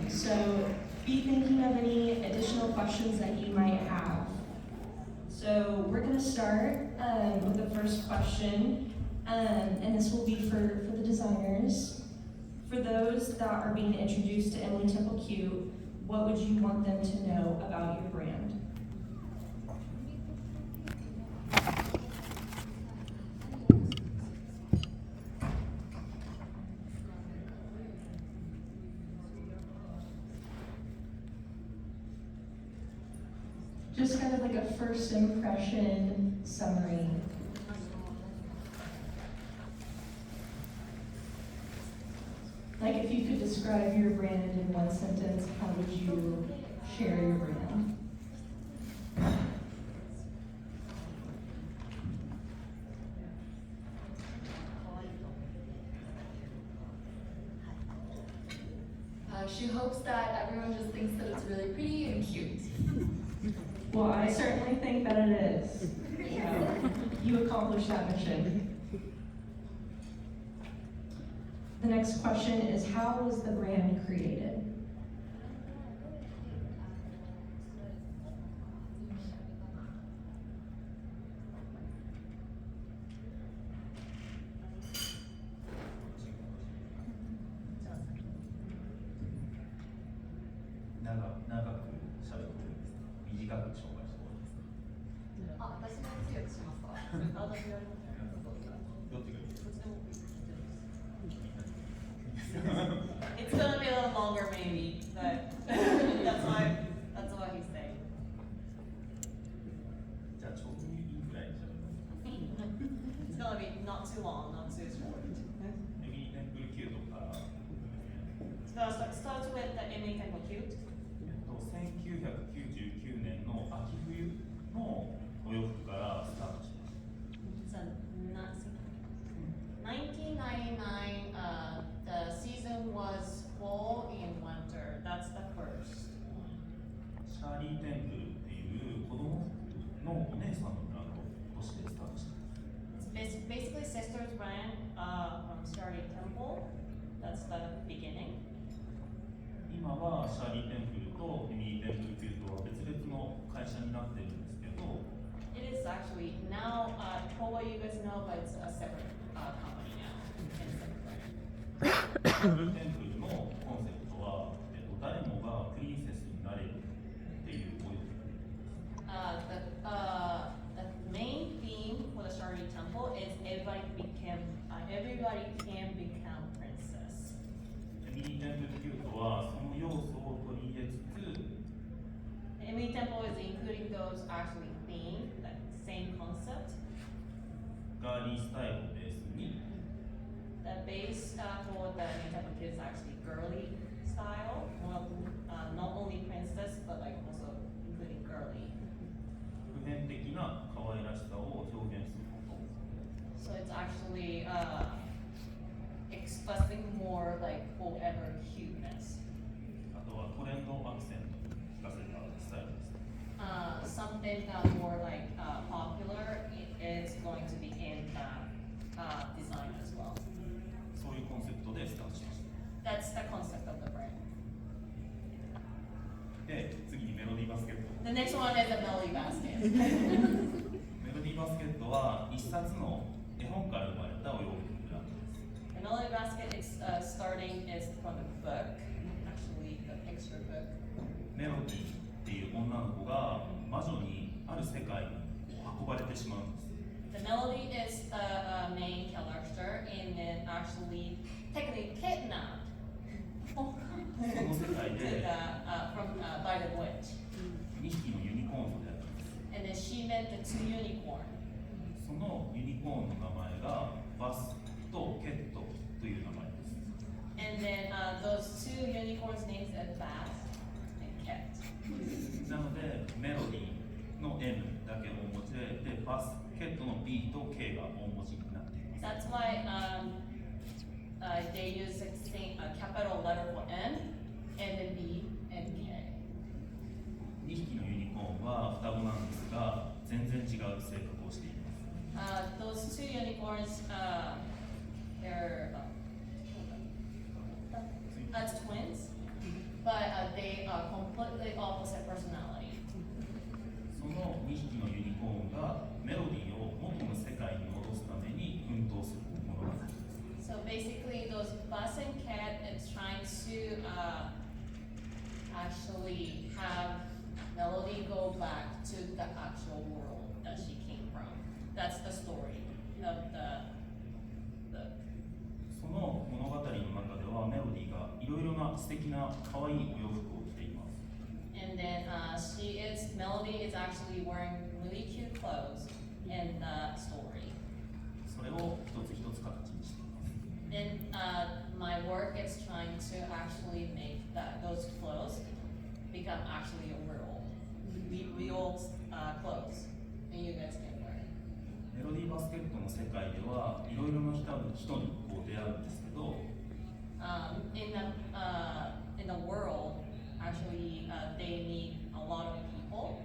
So be thinking of any additional questions that you might have. So we're going to start with the first question, and this will be for the designers. For those that are being introduced to Emily Temple Q, what would you want them to know about your brand? Just kind of like a first impression summary. Like if you could describe your brand in one sentence, how would you share your brand? She hopes that everyone just thinks that it's really pretty and cute. Well, I certainly think that it is. You accomplished that mission. The next question is, how was the brand created? It's gonna be a little longer maybe, but that's what he's saying. It's gonna be not too long, not too short. Starts with the Emily Temple Cute. 1999年の秋冬のお洋服からスタートしました。So, 1999, the season was fall and winter. That's the first. シャーリー・テンプルっていう子供服のお姉さんのブランドとしてスタートしました。 It's basically sister's brand from Charlie Temple. That's the beginning. 今はシャーリー・テンプルとエミリー・テンプル・キュートは別々の会社になってるんですけど、 It is actually now, probably you guys know, but it's a separate company now. And separate brand. シャーリー・テンプルのコンセプトは、誰もがプリンセスになれるっていうお洋服。The main theme for the Charlie Temple is everybody can become princess. エミリー・テンプル・キュートはその要素を取り入れつつ、 Emily Temple is including those actually theme, that same concept. ガーリースタイルをベースに、 The base for the Emily Temple Kids is actually girly style. Well, not only princess, but like also including girly. 普遍的な可愛らしさを表現すること。 So it's actually expressing more like forever cuteness. あとはトレンドアクセントに聞かせたスタイルです。 Something more like popular is going to be in design as well. そういうコンセプトでスタートしました。 That's the concept of the brand. で、次にメロディーバスケット。 The next one is a Melody BasKet. メロディーバスケットは一冊の絵本から生まれたお洋服ブランドです。 The Melody BasKet is starting is from a book, actually the picture book. メロディーっていう女の子が魔女にある世界に運ばれてしまうんです。 The Melody is the main character and then actually technically kidnapped その世界 to で by the witch. 2匹のユニコーンと出会ったんです。 And then she met the two unicorn. そのユニコーンの名前がバスとケットという名前です。 And then those two unicorns names are Bass and Cat. なのでメロディーの M だけ大文字で、バスケットの B と K が大文字になっています。 That's why they use a capital letter for N and then B and K. 2匹のユニコーンは双子なんですが、全然違う性格をしています。 Those two unicorns, they're twins. actually a completely opposite personality. その2匹のユニコーンがメロディーを元の世界に戻すために奮闘する物語。 So basically, those bus and cat is trying to actually have Melody go back to the actual world that she came from. That's the story of the その物語の中ではメロディーがいろいろな素敵な可愛いお洋服を着ています。 And then Melody is actually wearing really cute clothes in the story. それを一つ一つ形にしています。 And my work is trying to actually make those clothes become actually a real clothes, and you guys can wear it. メロディーバスケットの世界ではいろいろな人にこう出会うんですけど、 In the world, actually, they meet a lot of people.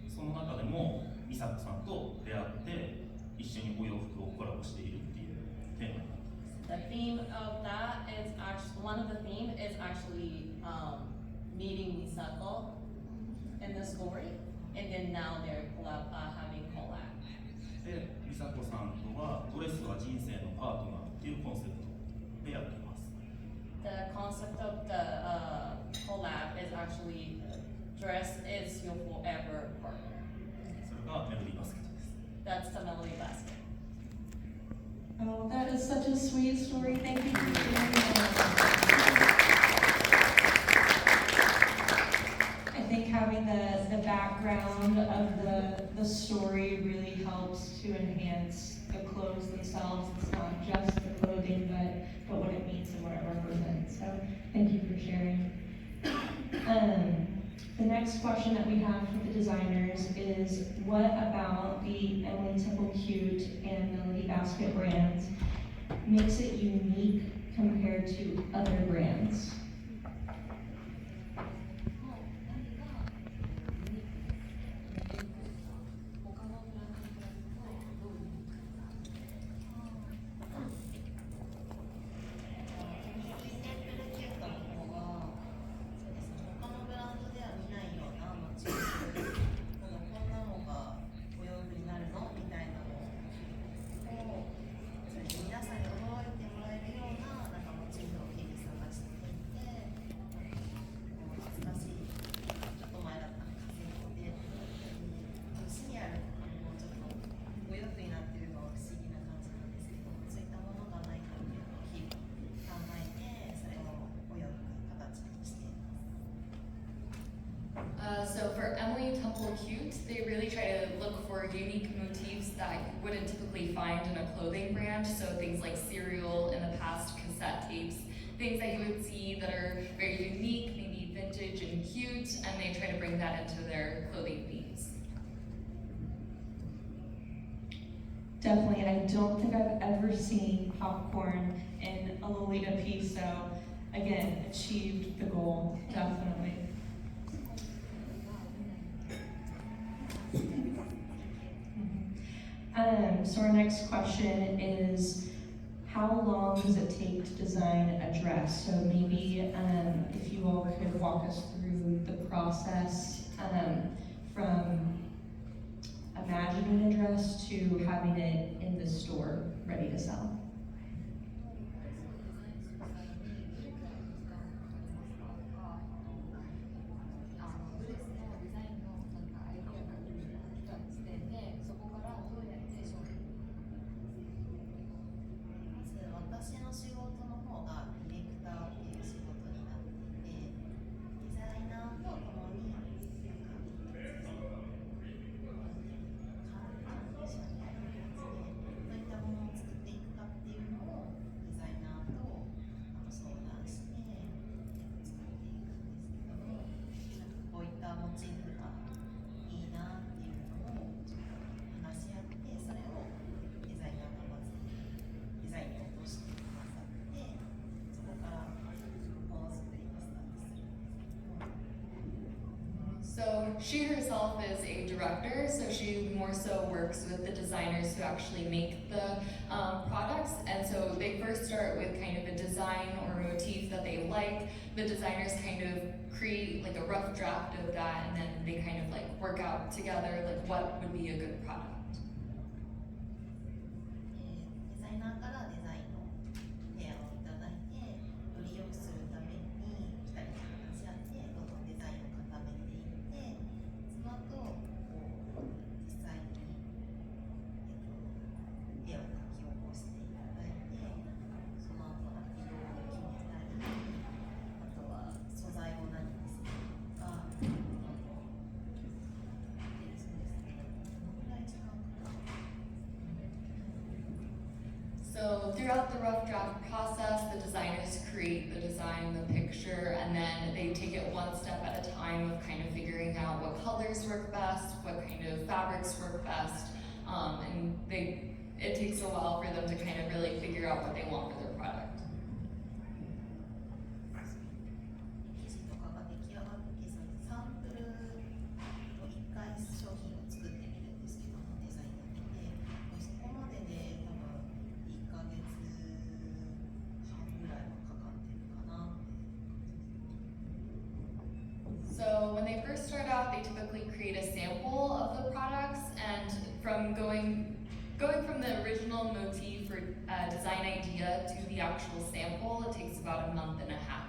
その中でも美佐子さんと出会って一緒にお洋服をコラボしているっていうテーマ。 The theme of that is actually one of the theme is actually meeting Misako in the story, and then now they're having collab. で、美佐子さんとはドレスは人生のパートナーっていうコンセプトでやっています。 The concept of the collab is actually dress is your forever partner. それがメロディーバスケットです。 That's the Melody basket. Oh, that is such a sweet story. Thank you for sharing that. I think having the background of the story really helps to enhance the clothes themselves. It's not just the clothing, but what it means and what it represents. So thank you for sharing. The next question that we have for the designers is, what about the Emily Temple Cute and Melody BasKet brands makes it unique compared to other brands? So for Emily Temple Cute, they really try to look for unique motifs that you wouldn't typically find in a clothing brand. So things like cereal, in the past cassette tapes, things that you would see that are very unique, maybe vintage and cute, and they try to bring that into their clothing themes. Definitely, and I don't think I've ever seen popcorn in a Lolita piece, so again, achieved the goal, definitely. So our next question is, how long does it take to design a dress? So maybe if you all could walk us through the process from imagining a dress to having it in the store ready to sell. she herself is a director, so she more so works with the designers who actually make the products. And so they first start with kind of a design or motif that they like. The designers kind of create like a rough draft of that, and then they kind of like work out together like what would be a good product. デザイナーからデザインの提案をいただいて、より良くするために2人で話し合ってどんどんデザインを固めていって、その後実際に、絵を描き起こしていただいて、その後は色を決めたり、あとは素材を何にするとか、そうですね、どのくらい時間かかる？ So throughout the rough draft process, the designers create the design, the picture, and then they take it one step at a time of kind of figuring out what colors work best, what kind of fabrics work best, and it takes a while for them to kind of really figure out what they want for their product. 生地とかが出来上がってそのサンプルを一回商品を作ってみるんですけどもデザインを見てそこまでで多分1ヶ月半ぐらいはかかってるかなって。 So when they first start out, they typically create a sample of the products, and from going from the original motif or design idea to the actual sample, it takes about a month and a half.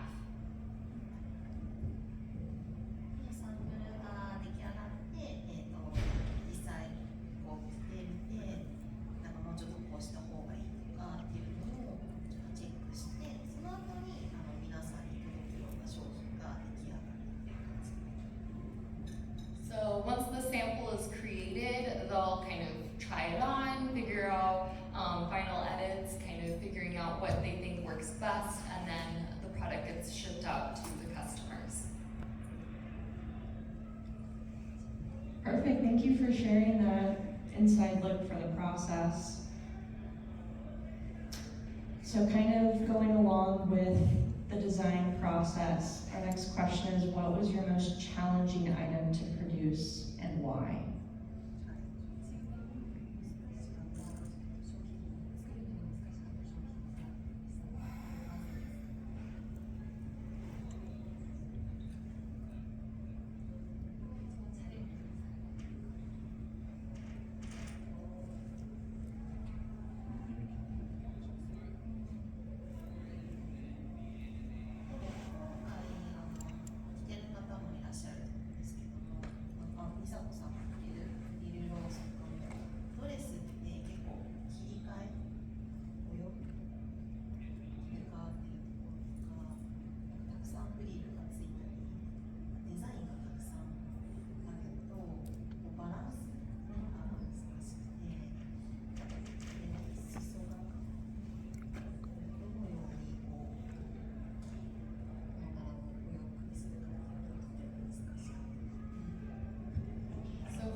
でサンプルが出来上がって、実際こう着てみてなんかもうちょっとこうした方がいいとかっていうのをチェックしてその後に皆さんに届くような商品が出来上がるっていう感じ。 So once the sample is created, they'll kind of try it on, figure out final edits, kind of figuring out what they think works best, and then the product gets shipped out to the customers. Perfect, thank you for sharing that inside look for the process. So kind of going along with the design process, our next question is what was your most challenging item to produce and why?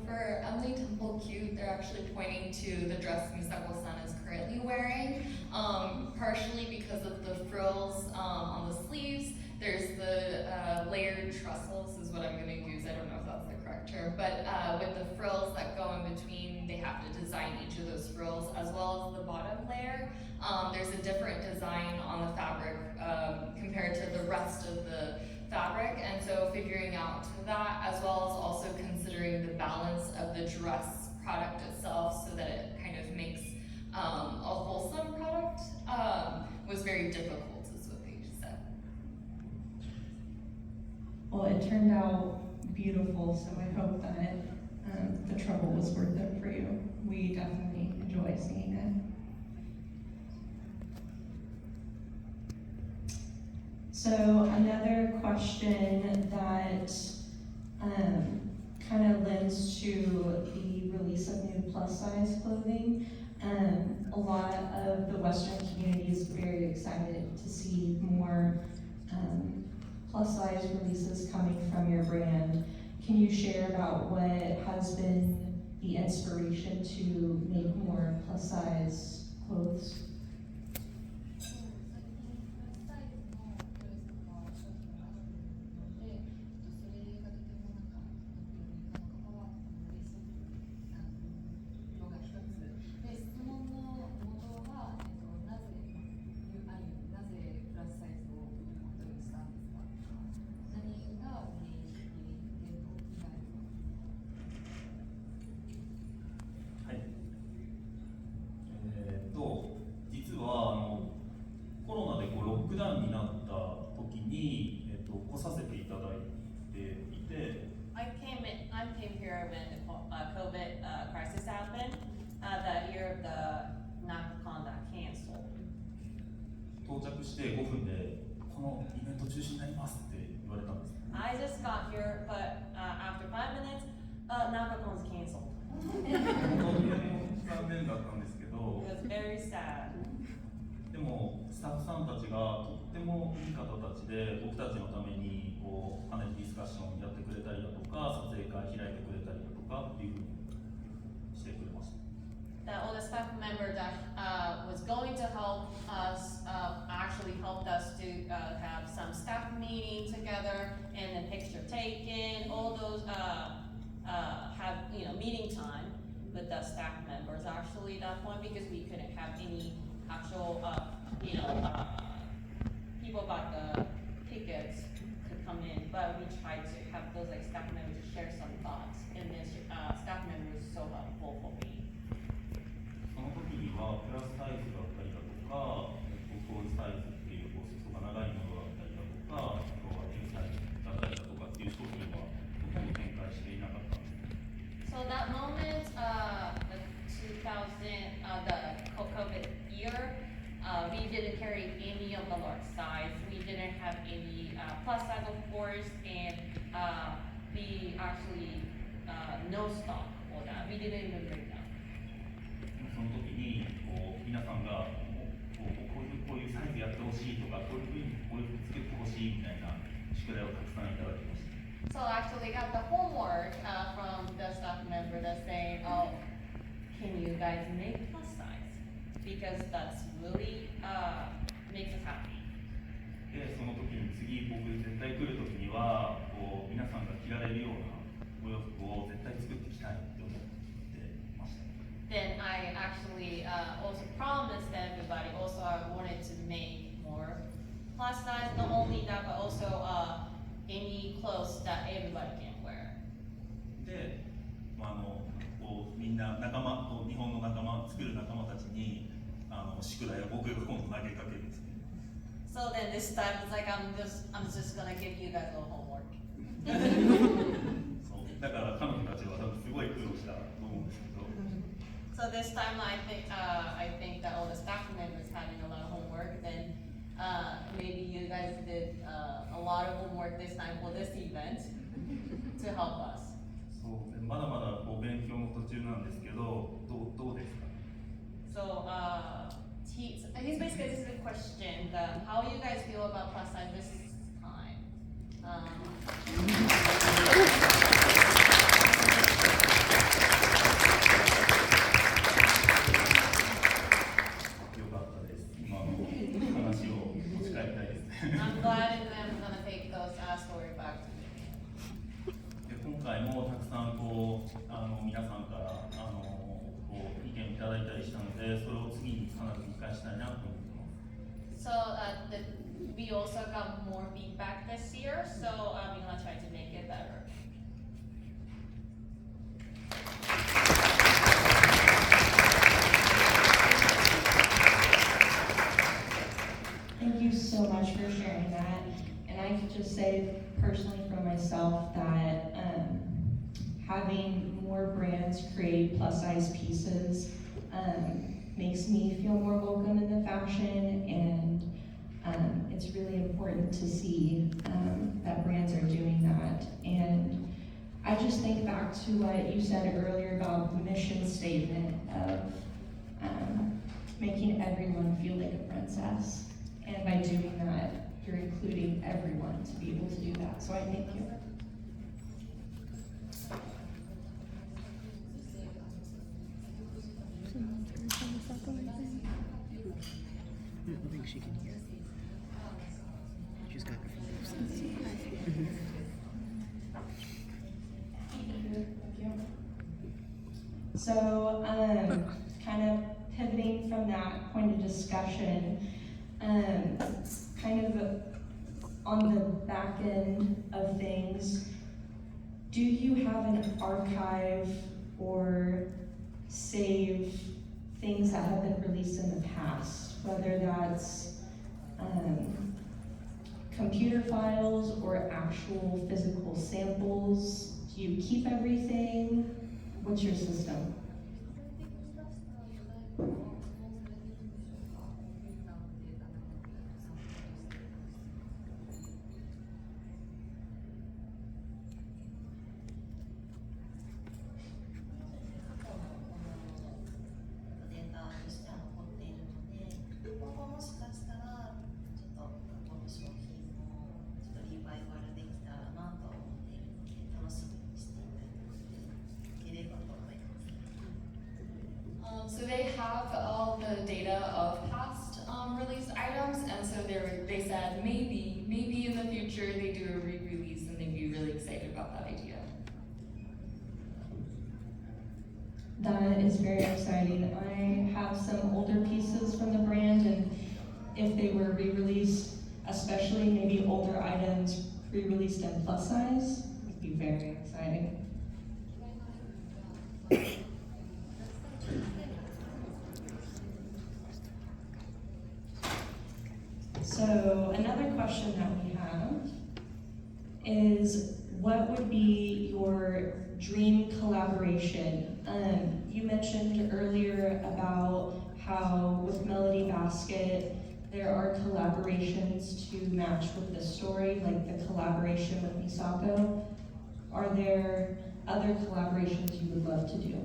For Emily Temple Cute, they're actually pointing to the dress Misako-san is currently wearing, partially because of the frills on the sleeves. There's the layered trussels is what I'm going to use. I don't know if that's the correct term, but with the frills that go in between, they have to design each of those frills as well as the bottom layer. There's a different design on the fabric compared to the rest of the fabric, and so figuring out that as well as also considering the balance of the dress product itself so that it kind of makes a wholesome product was very difficult is what they said. Well, it turned out beautiful, so I hope that the trouble was worth it for you. We definitely enjoy seeing it. So another question that kind of lends to the release of new plus size clothing. A lot of the Western community is very excited to see more plus size releases coming from your brand. Can you share about what has been the inspiration to make more plus size clothes? ていて、I came here when the COVID crisis happened, the year of the Naka-Kon that canceled. 到着して5分でこのイベント中止になりますって言われたんです。 I just got here, but after 5 minutes, Naka-Kon's canceled. 本当に残念だったんですけ It ど、 was very sad. でもスタッフさんたちがとってもいい方たちで、僕たちのためにこうパネルディスカッションやってくれたりだとか、撮影会開いてくれたりだとかっていうふうにしてくれました。 That all the staff member that was going to help us actually helped us to have some staff meeting together and then picture taken. All those have meeting time with the staff members actually that point because we couldn't have any actual people got the tickets to come in, but we tried to have those like staff members share some thoughts, and then staff members so helpful for me. その時にはプラスサイズだったりだとか、ゴールサイズっていう裾が長いものだったりだとか、あとは L サイズだったりだとかっていう商品はほとんど展開していなかったんです。 So that moment, the 2000, the COVID year, we didn't carry any of the large size. We didn't have any plus size, of course, and we actually no stock for that. We didn't even bring them. その時にこう皆さんがこういうサイズやってほしいとか、こういうふうにこういう服つけてほしいみたいな宿題をたくさんいただきました。 So actually got the homework from the staff member that's saying, oh, can you guys make plus size? Because that's really makes us happy. で、その時に次僕絶対来る時にはこう皆さんが着られるようなお洋服を絶対作ってきたいって思ってました。 Then I actually also promised everybody also I wanted to make more plus size, not only that but also any clothes that everybody can wear. で、こうみんな仲間こう日本の仲間作る仲間たちに宿題を僕が今度投げかけるんですね。 So then this time it's like I'm just gonna give you guys a little homework. そうだから彼女たちは多分すごい苦労したと思うんですけど。 So this time I think that all the staff members having a lot of homework. Then maybe you guys did a lot of homework this time for this event to help us. そうまだまだこう勉強の途中なんですけど、どうですか？ So he's basically this is a question that how you guys feel about plus size this time. よかったです。今の話を持ち帰りたいですね。 I'm glad and I'm gonna take those story back to me. で今回もたくさんこう皆さんからこう意見いただいたりしたので、それを次に必ず生かしたいなと思ってます。 So we also got more feedback this year, so we're gonna try to make it better. Thank you so much for sharing that. And I can just say personally for myself that having more brands create plus size pieces makes me feel more welcome in the fashion, and it's really important to see that brands are doing that. And I just think back to what you said earlier about the mission statement of making everyone feel like a princess. And by doing that, you're including everyone to be able to do that. So I thank you. I don't think she can hear. She's got her fingers. Thank you. So, kind of pivoting from that point of discussion, kind of on the back end of things, do you have an archive or save things that have been released in the past, whether that's computer files or actual physical samples? Do you keep everything? What's your system? So they have all the data of past released items, and so they said maybe in the future they do a re-release, and they'd be really excited about that idea. That is very exciting. I have some older pieces from the brand, and if they were re-released, especially maybe older items re-released in plus size, would be very exciting. So another question that we have is, what would be your dream collaboration? You mentioned earlier about how with Melody BasKet, there are collaborations to match with the story, like the collaboration with Misako. Are there other collaborations you would love to do?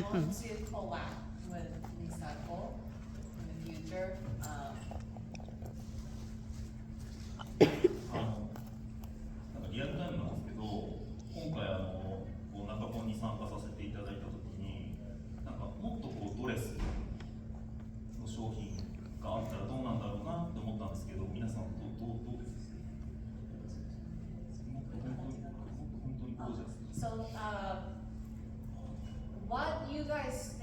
We want to collab with Misako in the future. なんかリアルタイムなんですけど、今回こうNaka-Konに参加させていただいたときに、なんかもっとこうドレスの商品があったらどうなんだろうなって思ったんですけど、皆さんどうですか？もっと本当にゴージャス。So, what you guys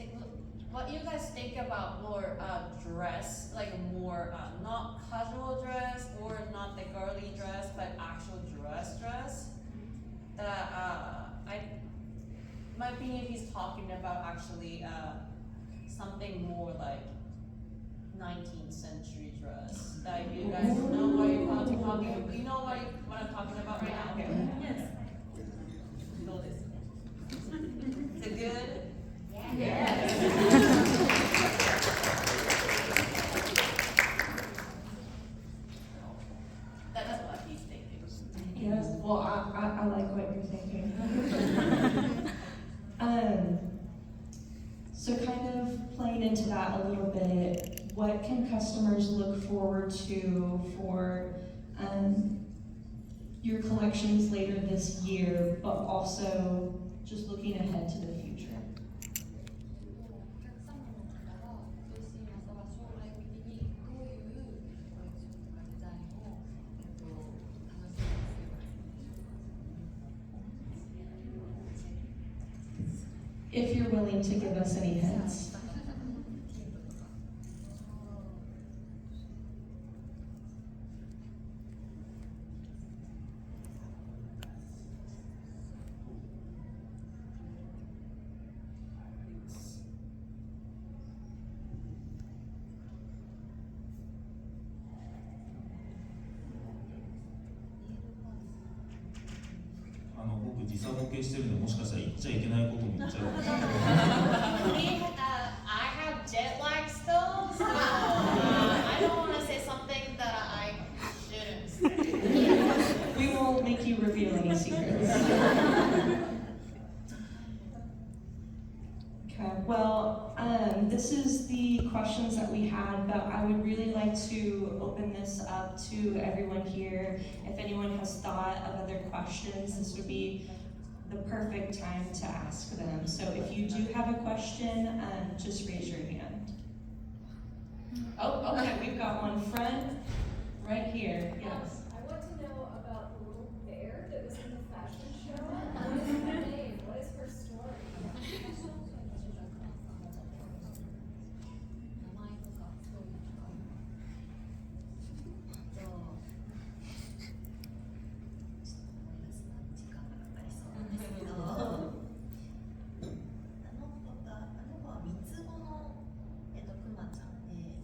think about more dress, like more not casual dress or not the girly dress, but actual dress. My opinion, he's talking about actually something more like 19th century dress. That you guys know what you're talking. You know what I'm talking about right now? Okay. Yes. Know this. Is it good? Yes. That's what he's thinking. Yes, well, I like what you're thinking. So kind of playing into that a little bit, what can customers look forward to for your collections later this year, but also just looking ahead to the future? 'If you're willing to give us any hints. I 僕時差ボケしてるんで、もしかしたら言っちゃいけないことも言っちゃうかもしれない。I have jet lag still, so I don't want to say something that I shouldn't say. We won't make you reveal any secrets. Okay, well, this is the questions that we had, but I would really like to open this up to everyone here. If anyone has thought of other questions, this would be the perfect time to ask them. So if you do have a question, just raise your hand. Oh, okay, we've got one front right here. Yes. I want to know about the little bear that fashion show? What is her name? What is her story? 時間がかかりそうなんですけどあの子は三つ子の、くまちゃんで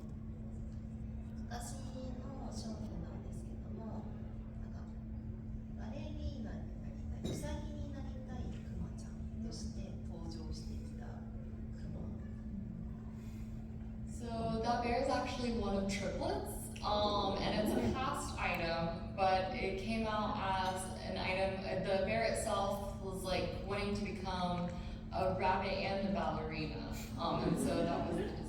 私の商品なんですけどもなんかバレリーナになりたい、ウサギになりたいくまちゃんとして登場してきたくま。So that bear is actually one of triplets, and it's a past item, but it came out as an item. The bear itself was like wanting to become a rabbit and a ballerina, and so that was the design.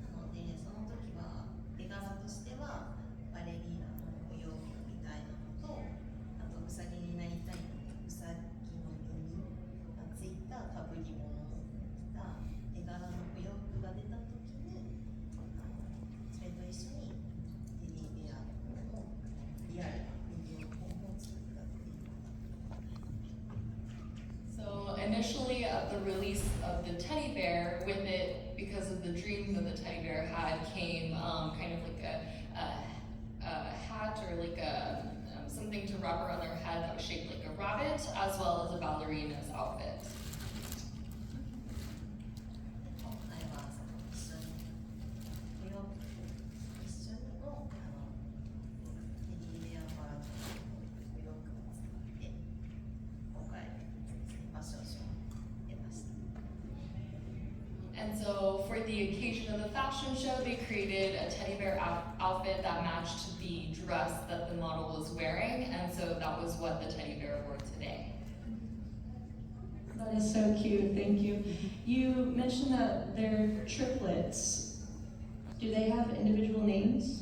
なのでその時は絵柄としてはバレリーナのお洋服みたいなのとあとウサギになりたいのウサギの耳がついたかぶり物を着た絵柄のお洋服が出た時にそれと一緒にテディベアのリアルな人形を作ったっていう。 So initially at the release of the teddy bear, with it, because of the dreams that the teddy bear had, came kind of like a hat or like something to wrap around their head that was shaped like a rabbit, as well as a ballerina's outfit. 今回はその一緒にお洋服一緒にのテディベアバージョンのお洋服を作って今回ファッションショーに出ました。 And so for the occasion of the fashion show, they created a teddy bear outfit that matched the dress that the model was wearing, and so that was what the teddy bear wore today. That is so cute, thank you. You mentioned that they're triplets. Do they have individual names?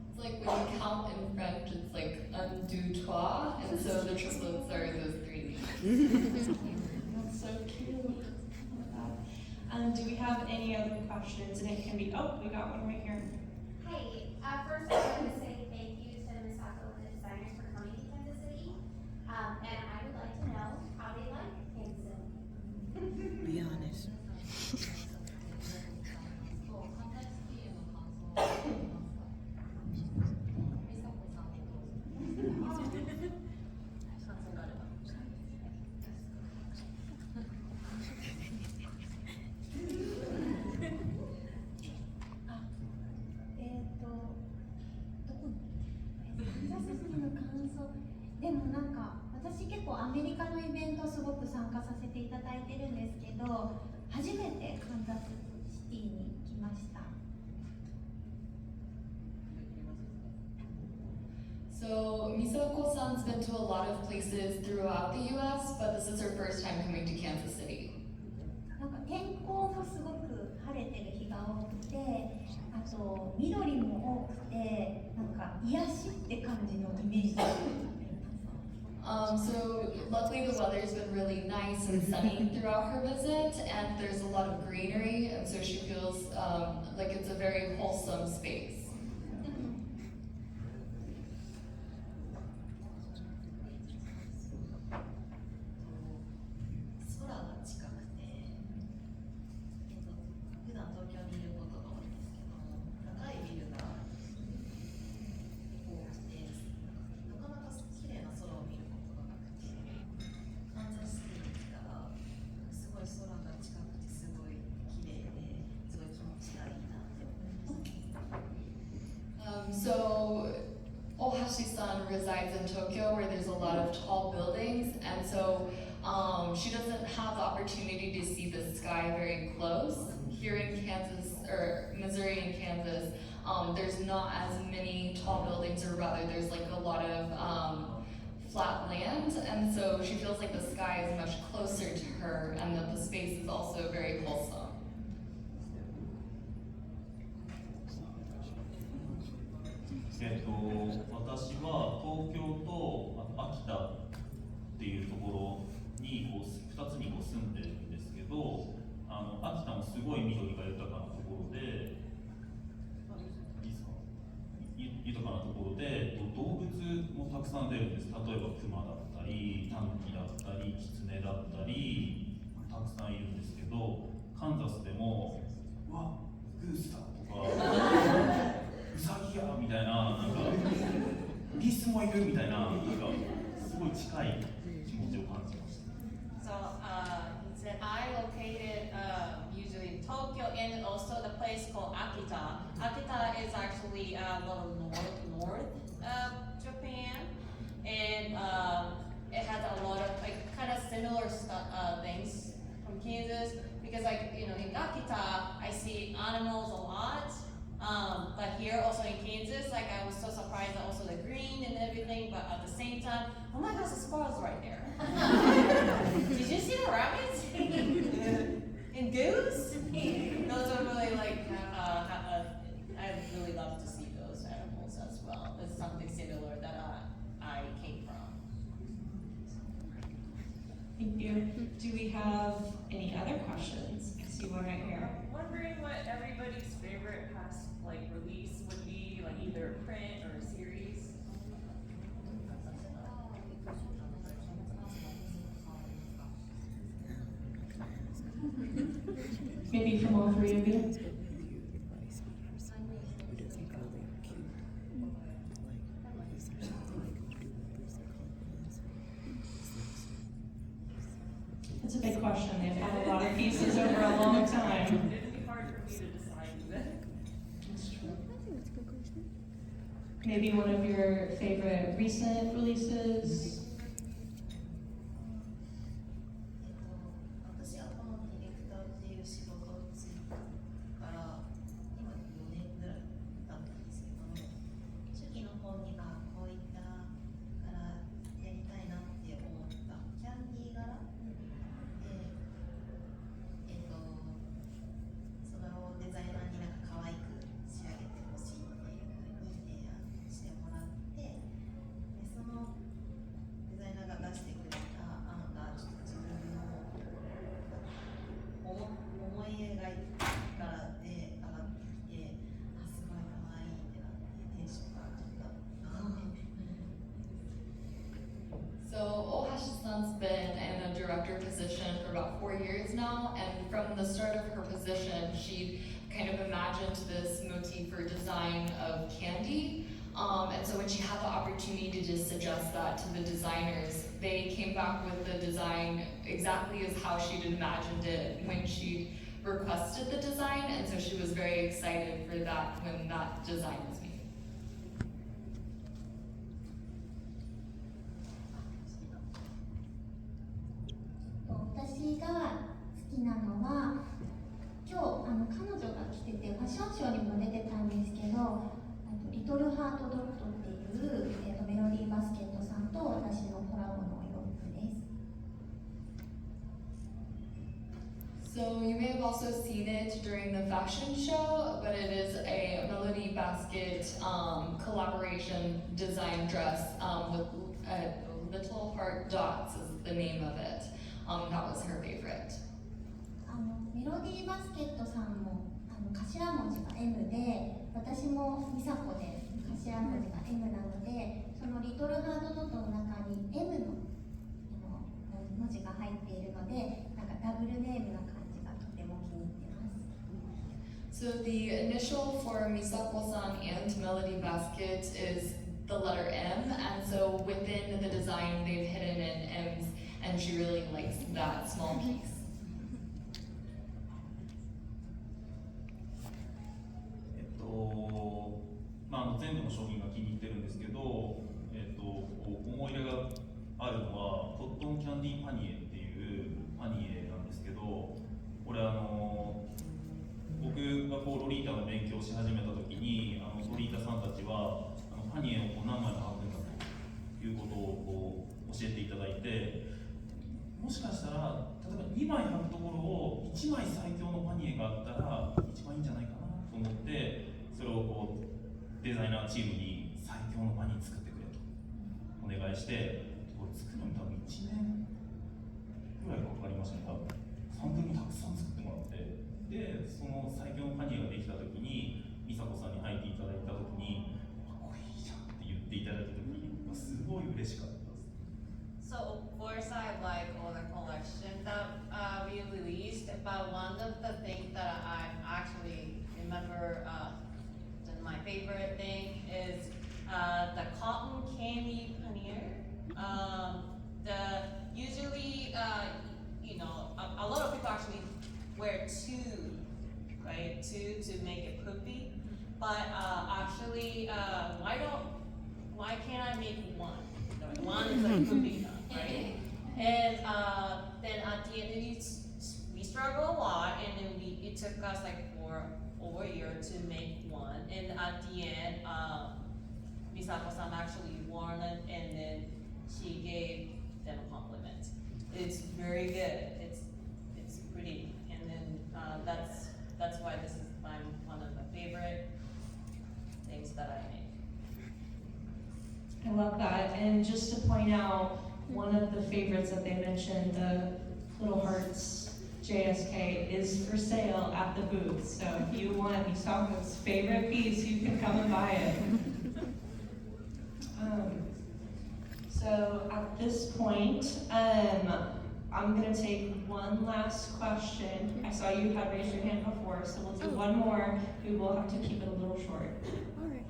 It's like when you count in French, it's like un, deux, trois, and so the triplets are those three names. That's so cute. Do we have any other questions? And it can be, oh, we got one right here. Hi, first I want to say thank you to Misako and the designers for coming to Kansas City. And I would like to know how they like Kansas City. Be honest. Kansas City の感想でもなんか私結構アメリカのイベントすごく参加させていただいてるんですけど初めてカンザスシティに来ました。 So Misako-san's been to a lot of places throughout the US, but this is her first time coming to Kansas City. なんか天候もすごく晴れてる日が多くて、あと緑も多くて、なんか癒しって感じのイメージがあります。 So luckily the weather's been really nice and sunny throughout her visit, and there's a lot of greenery, and so she feels like it's a very wholesome space. 空が近くて、普段東京にいることが多いんですけども、高いビルが多くて、なかなか綺麗な空を見ることがなくて、カンザスシティに来たら、すごい空が近くて、すごい綺麗で、すごい気持ちがいいなって思いました。So Ohashi-san resides in Tokyo where there's a lot of tall buildings, and so she doesn't have the opportunity to see the sky very close. Here in Kansas, or Missouri and Kansas, there's not as many tall buildings, or rather there's like a lot of flat land, and so she feels like the sky is much closer to her and that the space is also very wholesome. 私は東京とあと秋田秋田もすごい緑が豊かなところで、豊かなところで動物もたくさん出るんです。例えばクマだったりタヌキだったりキツネだったりたくさんいるんですけど、カンザスでも「うわグースだ」とか「ウサギや」みたいな、なんかリスもいるみたいな、なんかすごい近い気持ちを感じました。 So he said I located usually in Tokyo and also the place called Akita. Akita is actually a little north of Japan, and it has a lot of like kind of similar things from Kansas, because like in Akita I see animals a lot. But here also in Kansas, like I was so surprised at also the green and everything, but at the same time, oh my gosh, the squirrel's right there. Did you see the rabbits? And goose? Those are really like, I'd really love to see those animals as well. It's something similar that I came from. Thank you. Do we have any other questions? I see one right here. I'm wondering what everybody's favorite past release would be, like either print or series. Maybe from all three of you. Who doesn't feel they're cute? Like, is there something they could do to boost their confidence? That's a big question. They've had a lot of pieces over a long time. It'd be hard for me to decide that. That's true. I think that's a good question. Maybe one of your favorite recent releases. 私はこのディレクターっていう仕事をついてから今4年ぐらいだったんですけども、初期の方にこういった柄やりたいなって思ったキャンディー柄で、それをデザイナーに可愛く仕上げてほしいっていうふうに提案してもらって、でそのデザイナーが出してくれた案がちょっと自分の思い描いたからで上がってきて、すごい可愛いってなってテンションがちょっと上がって。So Ohashi-san's been in a director position for about 4 years now, and from the start of her position, she kind of imagined this motif or design of candy. And so when she had the opportunity to suggest that to the designers, they came back with the design exactly as how she'd imagined it when she requested the design, and so she was very excited for that when that design was made. 私が好きなのは、今日彼女が着ててファッションショーにも出てたんですけど、リトルハートドットっていう、メロディーバスケットさんと私のコラボの洋服です。So you may have also seen it during the fashion show, but it is a Melody BasKet collaboration design dress with little heart dots is the name of it. That was her favorite. メロディーバスケットさんも頭文字が M で、私もミサコで頭文字が M なので、そのリトルハートドットの中に M の文字が入っているので、なんかダブルネームな感じがとても気に入ってます。So the initial for Misako-san and Melody BasKet is the letter M, and so within the design they've hidden in M's, and she really likes that small piece. 全部の商品が気に入ってるんですけど、思い入れがあるのはコットンキャンディーパニエっていうパニエなんですけど、これ僕がロリータの勉強し始めた時にロリータさんたちはパニエを何枚も履くんだということを教えていただいて、もしかしたら例えば2枚履くところを1枚最強のパニエがあったら一番いいんじゃないかなと思って、それをデザイナーチームに最強のパニエ作ってくれとお願いして、これ作るのに多分1年ぐらいかかりましたね。多分サンプルもたくさん作ってもらって、でその最強のカニができた時に美佐子さんに履いていただいた時に「これいいじゃん」って言っていただいた時すごい嬉しかったです。 So of course I like all the collection that we released, but one of the things that I actually remember, my favorite thing is the cotton candy paneer. Usually, a lot of people actually wear two, right? Two to make it poofy, but actually, why can't I make one? One is like poofy enough, right? And then at the end, we struggle a lot, and then it took us like over a year to make one. And at the end, Misako-san actually won it, and then she gave them a compliment. It's very good. It's pretty, and then that's why this is one of my favorite things that I make. I love that. And just to point out, one of the favorites that they mentioned, the Little Hearts JSK, is for sale at the booth. So if you want Misako's favorite piece, you can come and buy it. So at this point, I'm gonna take one last question. I saw you had raised your hand before, so we'll do one more. We will have to keep it a little short. All right.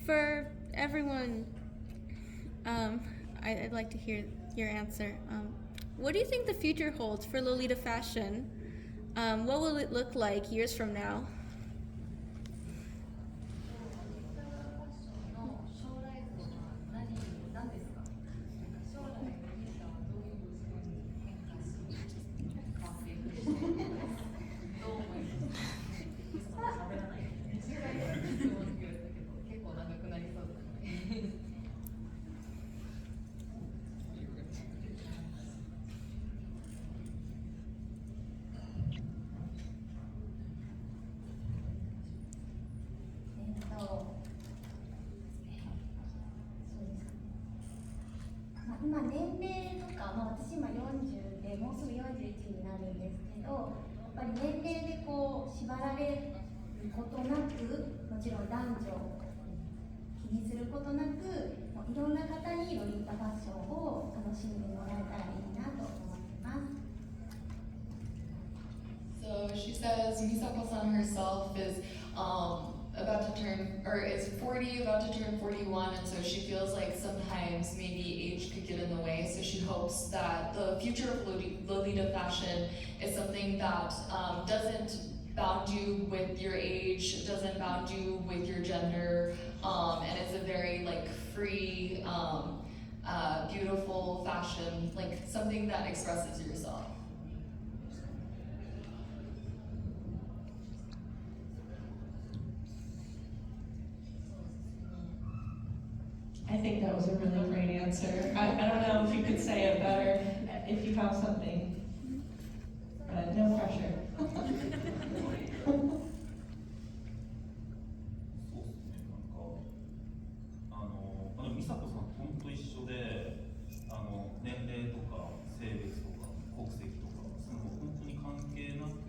For everyone, I'd like to hear your answer. What do you think the future holds for Lolita fashion? What will it look like years from now?今年齢とか、私今40でもうすぐ41になるんですけど、やっぱり年齢でこう縛られることなく、もちろん男女気にすることなく、もういろんな方にロリータファッションを楽しんでもらえたらいいなと思ってます。So she says Misako-san herself is about to turn, or is 40, about to turn 41, and so she feels like sometimes maybe age could get in the way, so she hopes that the future of Lolita fashion is something that doesn't bound you with your age, doesn't bound you with your gender, and it's a very like free, beautiful fashion, like something that expresses yourself. I think that was a really great answer. I don't know if you could say it better, if you have something, but no pressure. でも美佐子さん本当一緒で、年齢とか性別とか国籍とかそういうの本当に関係なく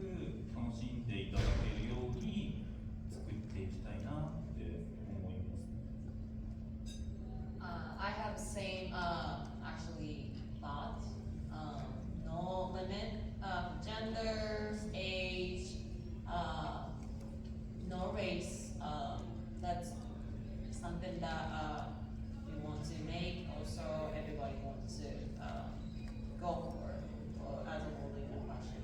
楽しんでいただけるように作っていきたいなって思います。I have the same actually thought. No limit of genders, age, no race. That's something that we want to make. Also, everybody wants to go for as a whole in fashion.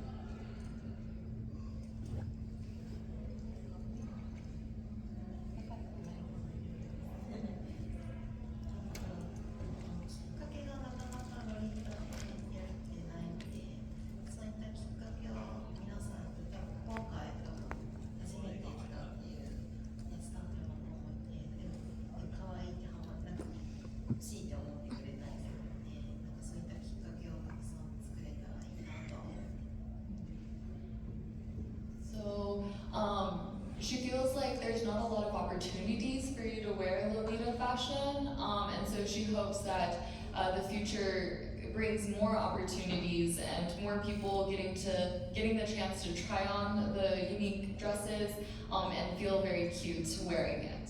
きっかけがなかなかロリータでやってないので、そういったきっかけを皆さん今回初めて来たっていうスタッフの子もいて、でも可愛いってなんか欲しいって思ってくれたりするので、なんかそういったきっかけをたくさん作れたらいいなとは思って。So, she feels like there's not a lot of opportunities for you to wear Lolita fashion, and so she hopes that the future brings more opportunities and more people getting the chance to try on the unique dresses and feel very cute wearing it.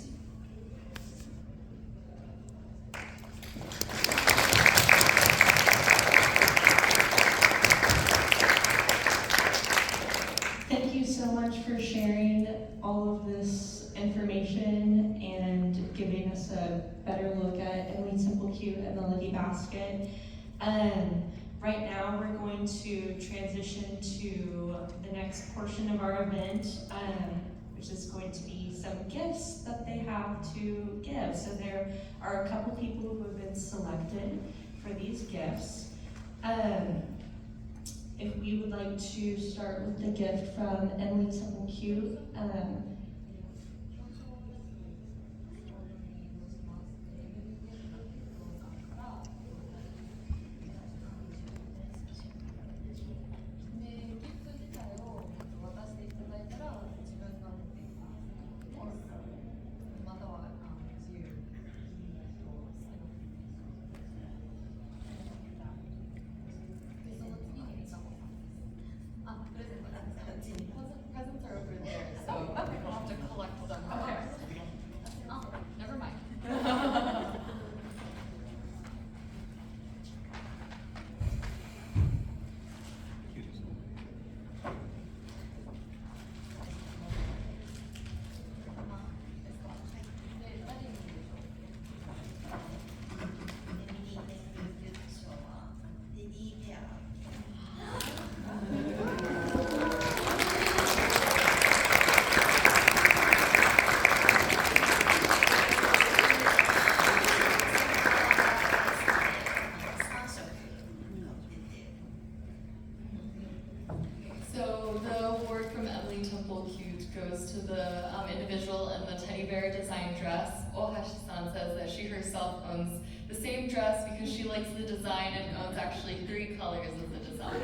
Thank you so much for sharing all of this information and giving us a better look at Emily Temple Cute and the Lady BasKet. Right now, we're going to transition to the next portion of our event, which is going to be some gifts that they have to give. So there are a couple people who have been selected for these gifts. If we would like to start with the gift from Emily Temple Cute. Presents are over there, so we'll have to collect them. Okay. Oh, never mind. So the award from Emily Temple Cute goes to the individual in the teddy bear design dress. Ohashi-san says that she herself owns the same dress because she likes the design and owns actually 3 colors of the design.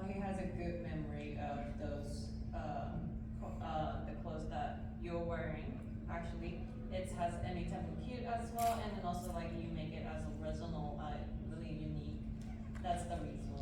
He has a good memory of those, the clothes that you're wearing. Actually, it has Emily Temple Cute as well, and then also like you make it as original, really unique. That's the reason why.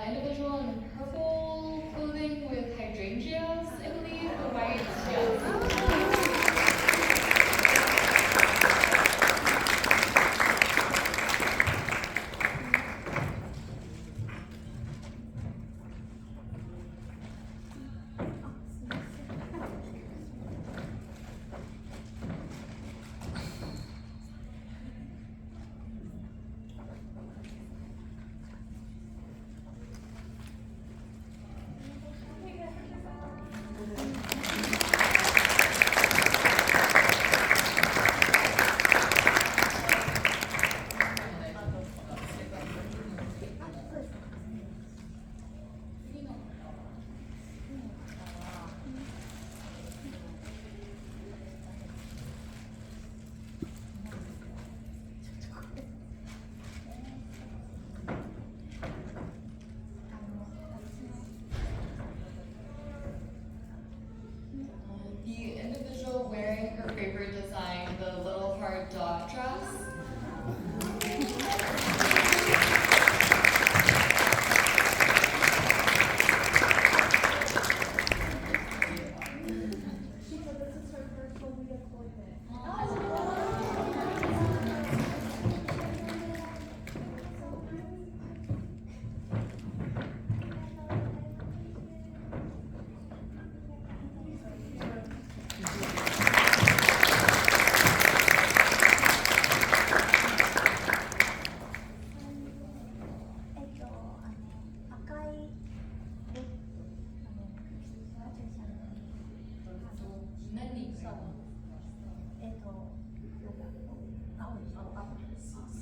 Individual in purple clothing with hydrangeas, I believe, or white, yes.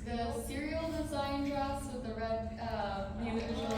The cereal design dress with the red music visual.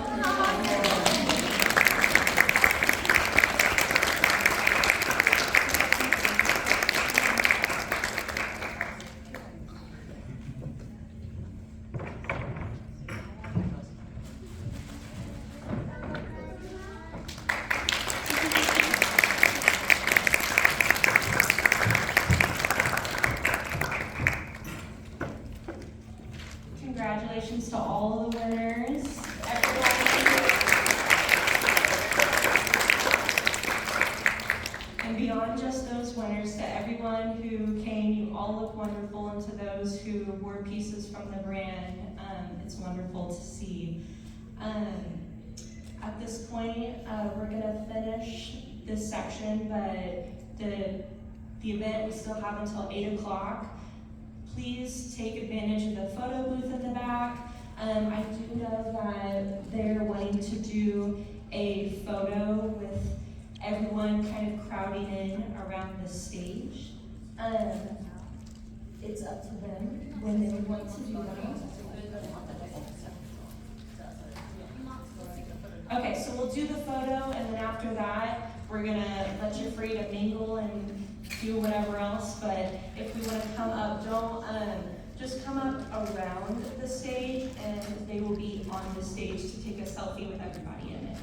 Congratulations to all the winners. And beyond just those winners, to everyone who came, you all look wonderful, and to those who wore pieces from the brand, it's wonderful to see. At this point, we're gonna finish this section, but the event we still have until 8 o'clock. Please take advantage of the photo booth in the back. I do know that they're wanting to do a photo with everyone kind of crowding in around the stage. It's up to them when they want to do that. Okay, so we'll do the photo, and then after that, we're gonna let you free to mingle and do whatever else. But if we want to come up, don't just come up around the stage, and they will be on the stage to take a selfie with everybody in it.